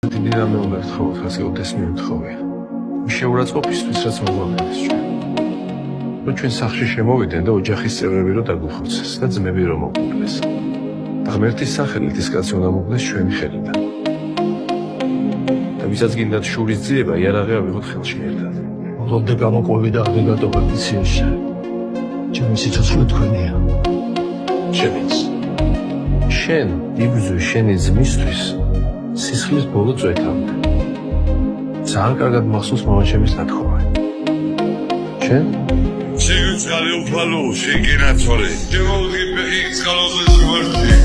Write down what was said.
დიდი რამე უნდა გთხოვოთ, ხასიათეს მიუთხოვია. შეურაცხყოფისთვის რაც მოგვაგონეს ჩვენ. რომ ჩვენ სახლში შემოვიდნენ და ოჯახის წევრები რომ დაგვიხოცეს და ძმები რომ მოგვიყვეს. და ღმერთის სახელით ის კაცი უნდა მოგვდეს ჩვენი ხელიდან. და ვისაც გინდათ შურის ძიება, იარაღი ავიღოთ ხელში ერთად. მოლოდე გამოყვები და აღეგატობები ციაში. ჩემი სიცოცხლე თქვენია. ჩემიც. შენ იბრძვი შენი ძმისთვის სისხლის ბოლო წვეთამდე. ძალიან კარგად მახსოვს მამაჩემის ნათხოვარი. შენ? შეგუცხალი უფალო, შეგენაცვალე. შემოვიდი ფეხი წყალოზე ზღვარში.